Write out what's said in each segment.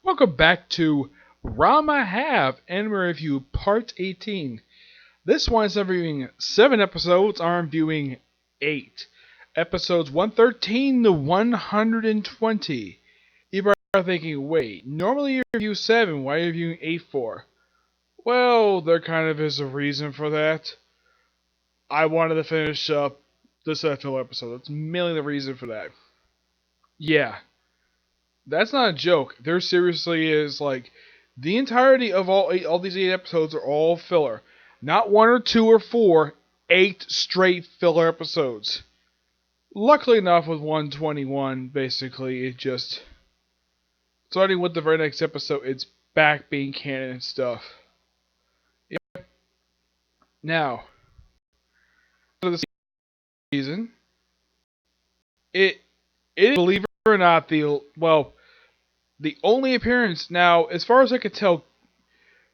Welcome back to Ranma Have Anime Review Part 18. This one is reviewing 7 episodes. I'm viewing 8. Episodes 113 to 120. You are thinking, wait, normally you review 7, why are you reviewing 8 for? Well, there kind of is a reason for that. I wanted to finish up this actual episode. That's mainly the reason for that. Yeah, that's not a joke. There seriously is the entirety of all these 8 episodes are all filler. Not one or two or four, 8 straight filler episodes. Luckily enough, with 121, basically it just starting with the very next episode, it's back being canon and stuff. Yeah. Now, for the season, it is, believe it or not, the only appearance now, as far as I could tell,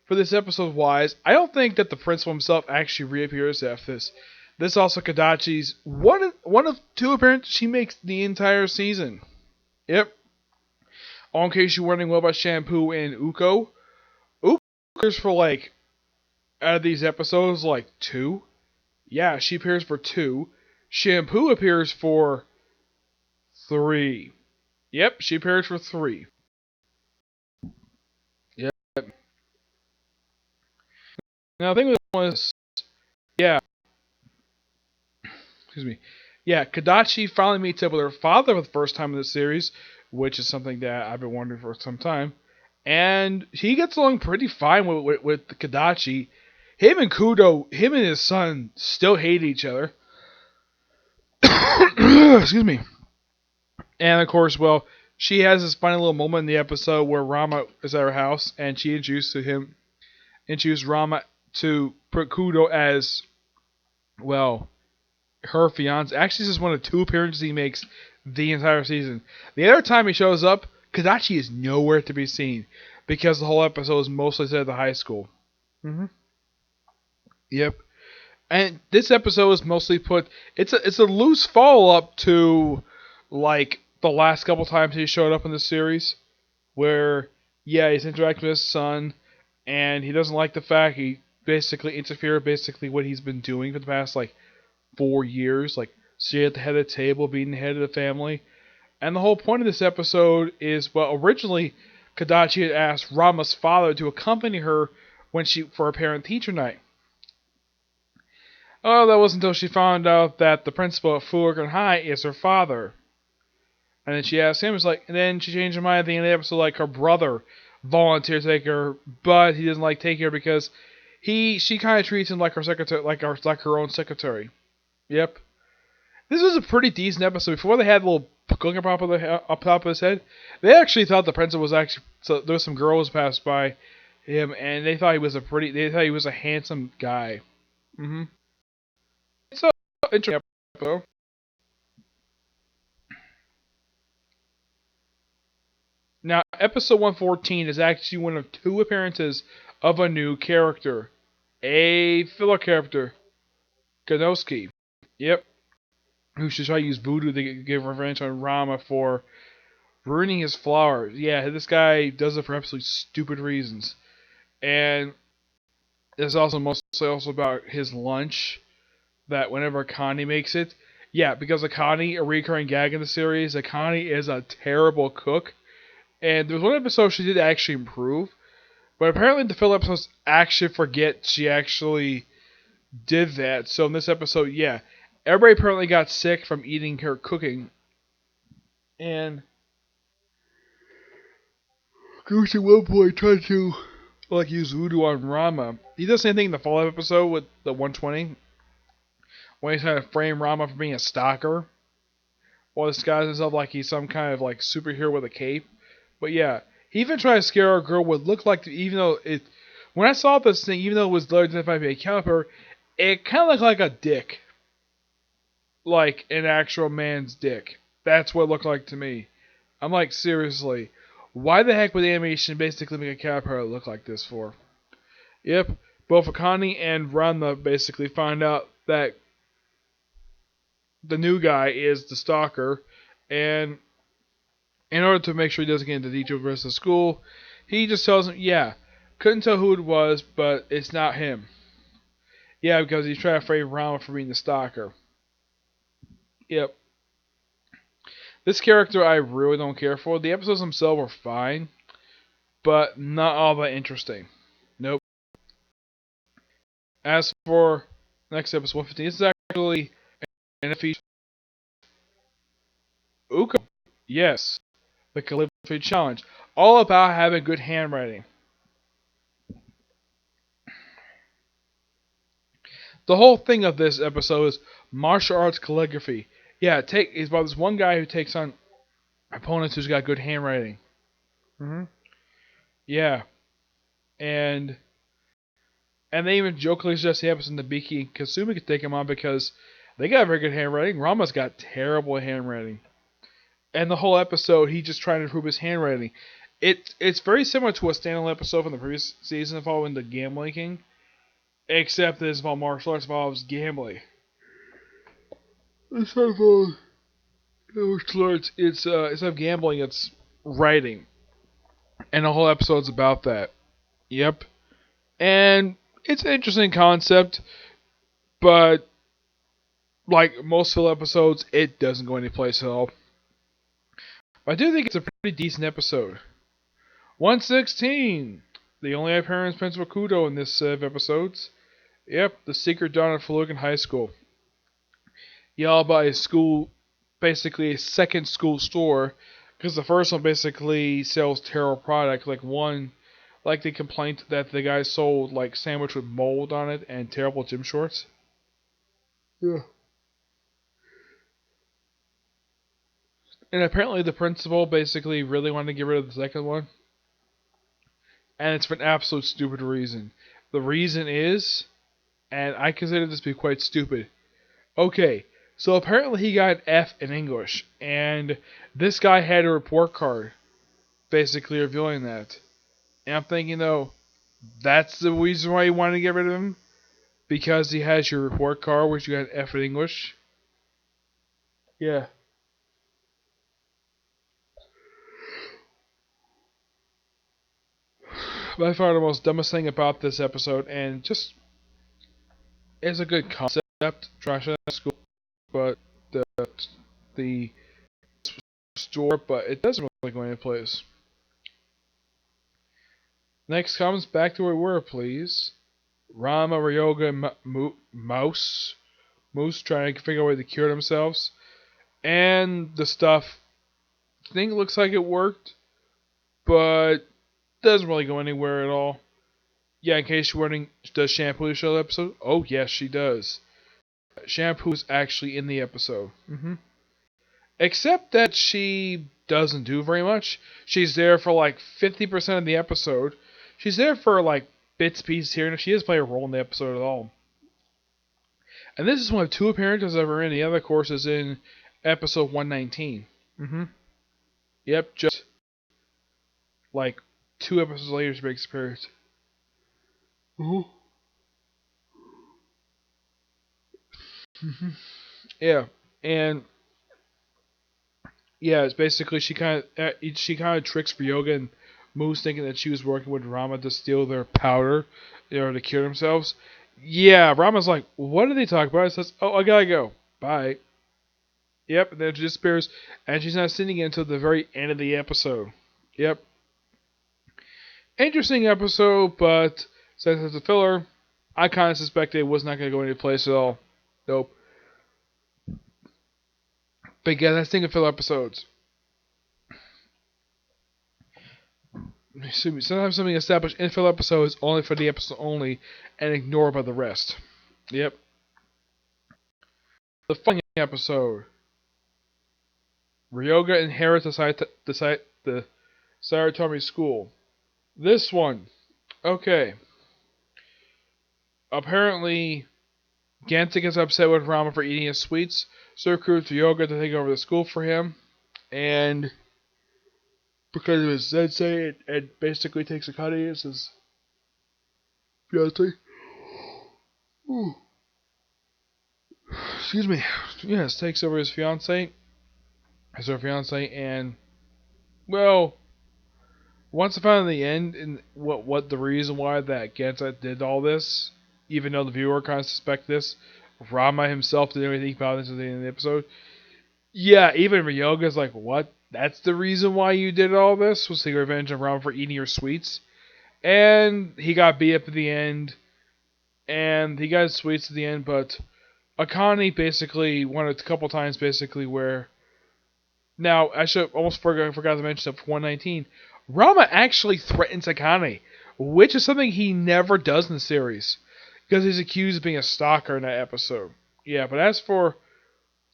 for this episode wise, I don't think that the principal himself actually reappears after this. This also Kadachi's one of 2 appearances she makes the entire season. Yep. All in case you're wondering what about Shampoo and Uko. Uko appears for out of these episodes 2. Yeah, she appears for 2. Shampoo appears for 3. Yep, she appears for 3. Yep. Now the thing with this one is, yeah, excuse me. Yeah, Kadachi finally meets up with her father for the first time in the series, which is something that I've been wondering for some time. And he gets along pretty fine with Kadachi. Him and his son still hate each other. Excuse me. And of course, well, she has this funny little moment in the episode where Rama is at her house and she introduced Rama to Kudo as, well, her fiance. Actually, this is one of 2 appearances he makes the entire season. The other time he shows up, Kadachi is nowhere to be seen because the whole episode is mostly set at the high school. Mm-hmm. Yep. And this episode is mostly it's a loose follow up to the last couple times he showed up in the series, where he's interacting with his son, and he doesn't like the fact he basically interfered what he's been doing for the past 4 years, sitting at the head of the table, being the head of the family. And the whole point of this episode is, well, originally Kadachi had asked Rama's father to accompany her for a parent-teacher night. Oh, that wasn't until she found out that the principal at Fullerton High is her father. And then she asked him, and then she changed her mind at the end of the episode, her brother volunteered to take her, but he doesn't take her because she kind of treats him like her secretary, like her own secretary. Yep. This was a pretty decent episode. Before they had a little cooking up top of his head, they actually thought the principal was actually, so there was some girls passed by him, and they thought he was a handsome guy. Mm-hmm. It's an interesting episode. Now, episode 114 is actually one of 2 appearances of a new character. A filler character. Kanosuke. Yep. Who should try to use voodoo to give revenge on Rama for ruining his flowers. Yeah, this guy does it for absolutely stupid reasons. And it's also mostly also about his lunch, that whenever Akane makes it. Yeah, because Akane, a recurring gag in the series, Akane is a terrible cook. And there was one episode she did actually improve, but apparently the filler episodes actually forget she actually did that. So in this episode, yeah, everybody apparently got sick from eating her cooking. And Goose at one point tried to use voodoo on Rama. He does the same thing in the follow-up episode with the 120, when he's trying to frame Rama for being a stalker, while disguising himself like he's some kind of superhero with a cape. But yeah, he even tried to scare a girl what looked like, even though when I saw this thing, even though it was identified by a caliper, it kind of looked like a dick. Like an actual man's dick. That's what it looked like to me. I'm like, seriously, why the heck would animation basically make a caterpillar look like this for? Yep, both Akane and Ranma basically find out that the new guy is the stalker, and In order to make sure he doesn't get into detail with the rest of the school, he just tells him, yeah, couldn't tell who it was, but it's not him. Yeah, because he's trying to frame Ranma for being the stalker. Yep. This character I really don't care for. The episodes themselves were fine, but not all that interesting. Nope. As for next episode 115, this is actually an feature. Uko. Yes. The Calligraphy Challenge. All about having good handwriting. The whole thing of this episode is martial arts calligraphy. Yeah, it's about this one guy who takes on opponents who's got good handwriting. Yeah, and they even jokingly suggest the episode that Biki and Kasumi could take him on because they got very good handwriting. Rama's got terrible handwriting, and the whole episode he's just trying to improve his handwriting. It's very similar to a standalone episode from the previous season following the gambling king, except this about martial arts involves gambling. Instead of martial arts, it's instead of gambling, it's writing, and the whole episode's about that. Yep, and it's an interesting concept, but like most filler episodes, it doesn't go any place at all. But I do think it's a pretty decent episode. 116. The only appearance of Principal Kudo in this set of episodes. Yep, the secret dawn of Falukin High School. Y'all about a school, basically a second school store, because the first one basically sells terrible products. Like the complaint that the guy sold like sandwich with mold on it and terrible gym shorts. Yeah. And apparently the principal basically really wanted to get rid of the second one. And it's for an absolute stupid reason. The reason is, and I consider this to be quite stupid. Okay, so apparently he got an F in English, and this guy had a report card basically revealing that. And I'm thinking, though, that's the reason why you wanted to get rid of him? Because he has your report card, which you got an F in English? Yeah. By far the most dumbest thing about this episode, and just it's a good concept, trash at school, but the store, but it doesn't really go any place. Next comes back to where we were, please. Rama, Ryoga, and Moose trying to figure out a way to cure themselves, and the stuff. I think it looks like it worked, but doesn't really go anywhere at all. Yeah, in case you're wondering, does Shampoo show the episode? Oh yes, she does. Shampoo's actually in the episode. Except that she doesn't do very much. She's there for like 50% of the episode. She's there for like bits, pieces here, and she doesn't play a role in the episode at all. And this is one of two appearances of her in. The other, of course, is in episode 119. Yep, just like 2 episodes later, she makes appearance. Yeah, and yeah, it's basically she kind of tricks Ryoga and Moose thinking that she was working with Rama to steal their powder, to cure themselves. Yeah, Rama's like, what are they talking about? It says, oh, I gotta go. Bye. Yep, and then she disappears, and she's not seen again until the very end of the episode. Yep. Interesting episode, but since it's a filler, I kind of suspected it was not going to go any place at all. Nope. But yeah, that's the thing of filler episodes. Sometimes something established in filler episodes only for the episode only and ignored by the rest. Yep. The funny episode. Ryoga inherits the Saratomi school. This one. Okay. Apparently, Ganta gets upset with Rama for eating his sweets, so recruits Ryoga to take over the school for him, and because of his sensei, it basically takes Akane as his fiance. Excuse me. Yes, takes over his fiance, and Well, once I found the end and what the reason why that Genta did all this, even though the viewer kind of suspect this, Rama himself didn't really think about this at the end of the episode. Yeah, even Ryoga's like, what? That's the reason why you did all this? Was to revenge on Rama for eating your sweets? And he got beat up at the end, and he got his sweets at the end, but Akane basically won it a couple times basically where now I should almost forgot to mention that for 119, Rama actually threatens Akane, which is something he never does in the series because he's accused of being a stalker in that episode. Yeah, but as for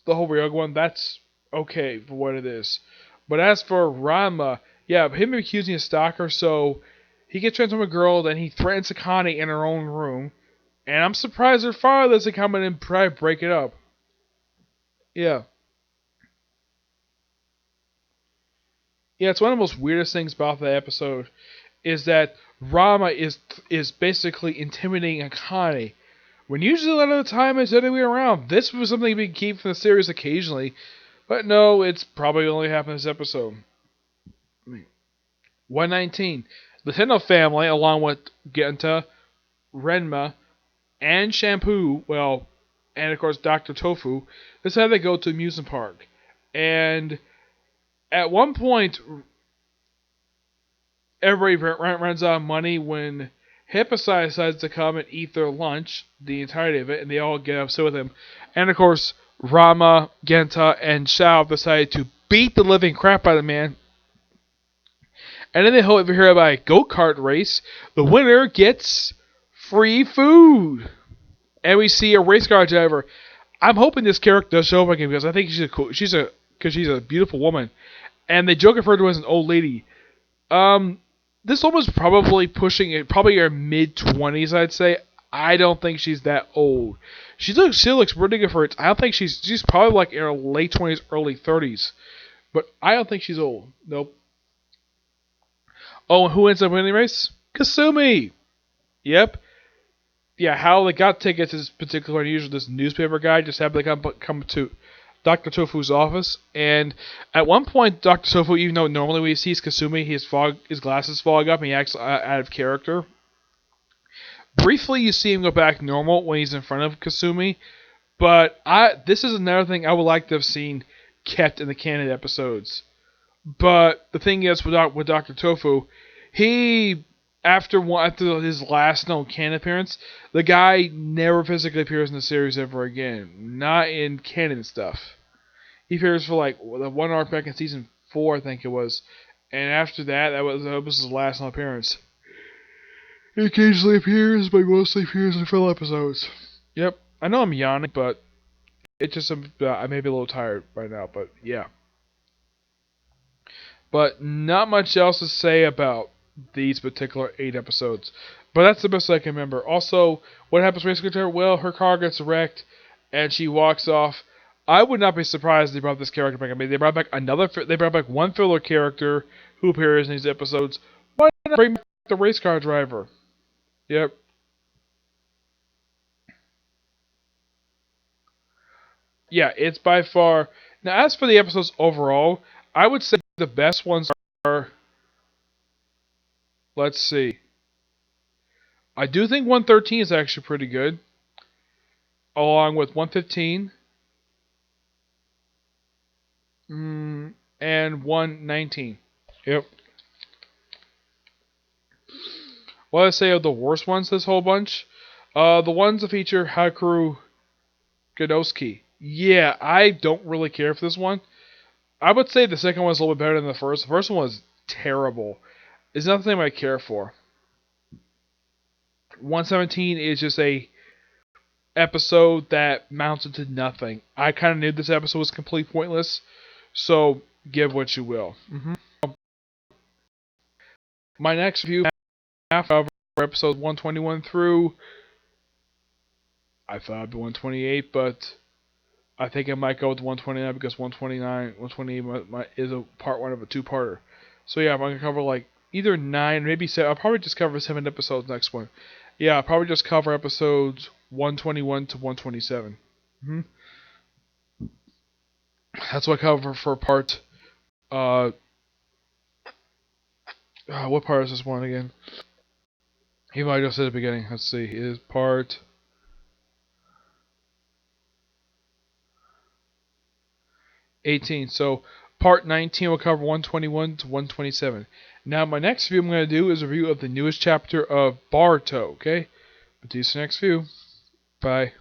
the whole Ryoga one, that's okay for what it is. But as for Rama, yeah, him accusing a stalker, so he gets transformed into a girl, then he threatens Akane in her own room, and I'm surprised her father doesn't come in and try to break it up. Yeah. Yeah, it's one of the most weirdest things about that episode is that Rama is basically intimidating Akane. When usually a lot of the time it's the other way around. This was something we keep from the series occasionally, but no, it's probably only happened this episode. 119. The Tendo family, along with Genta, Renma, and Shampoo, well, and of course Dr. Tofu, decide to go to the amusement park. And at one point, everybody runs out of money when Hippocyte decides to come and eat their lunch, the entirety of it, and they all get upset with him. And of course, Rama, Genta, and Shao decide to beat the living crap out of the man. And then they hold over here by a go-kart race. The winner gets free food. And we see a race car driver. I'm hoping this character does show up again because I think she's a beautiful woman. And they joke referred to her as an old lady. This woman's probably pushing it, probably her mid-20s, I'd say. I don't think she's that old. She looks pretty good for it. I don't think she's probably like in her late 20s, early 30s. But I don't think she's old. Nope. Oh, and who ends up winning the race? Kasumi! Yep. Yeah, how they got tickets is particularly unusual. This newspaper guy just happened to come to Dr. Tofu's office, and at one point, Dr. Tofu, even though normally when he sees Kasumi, his glasses fog up and he acts out of character. Briefly, you see him go back normal when he's in front of Kasumi, but this is another thing I would like to have seen kept in the canon episodes. But the thing is, with Dr. Tofu, he after his last known canon appearance, the guy never physically appears in the series ever again. Not in canon stuff. He appears for like the one arc back in season 4, I think it was, and after that, that was his last known appearance. He occasionally appears, but mostly appears in full episodes. Yep, I know I'm yawning, but it's just I may be a little tired right now, but yeah. But not much else to say about these particular 8 episodes. But that's the best I can remember. Also, what happens basically to her? Well, her car gets wrecked, and she walks off. I would not be surprised if they brought this character back. I mean, they brought back one filler character who appears in these episodes. Why not bring back the race car driver? Yep. Yeah, it's by far. Now, as for the episodes overall, I would say the best ones are. Let's see. I do think 113 is actually pretty good, along with 115 and 119. Yep. What I say are the worst ones this whole bunch? The ones that feature Hakuryu Gonosuke. Yeah, I don't really care for this one. I would say the second one is a little bit better than the first. The first one was terrible. It's nothing I care for. 117 is just a episode that mounted to nothing. I kind of knew this episode was completely pointless, so give what you will. My next review, half of episodes 121 through, I thought it'd be 128, but I think I might go with 129 because 128 is a part one of a two-parter. So yeah, I'm gonna cover like either 9, maybe 7. I'll probably just cover 7 episodes next one. Yeah, I'll probably just cover episodes 121 to 127. That's what I cover for part What part is this one again? He might just said at the beginning. Let's see. It is part 18. So part 19 will cover 121 to 127. Now my next view I'm going to do is a review of the newest chapter of Barto. Okay. But see you next view. Bye.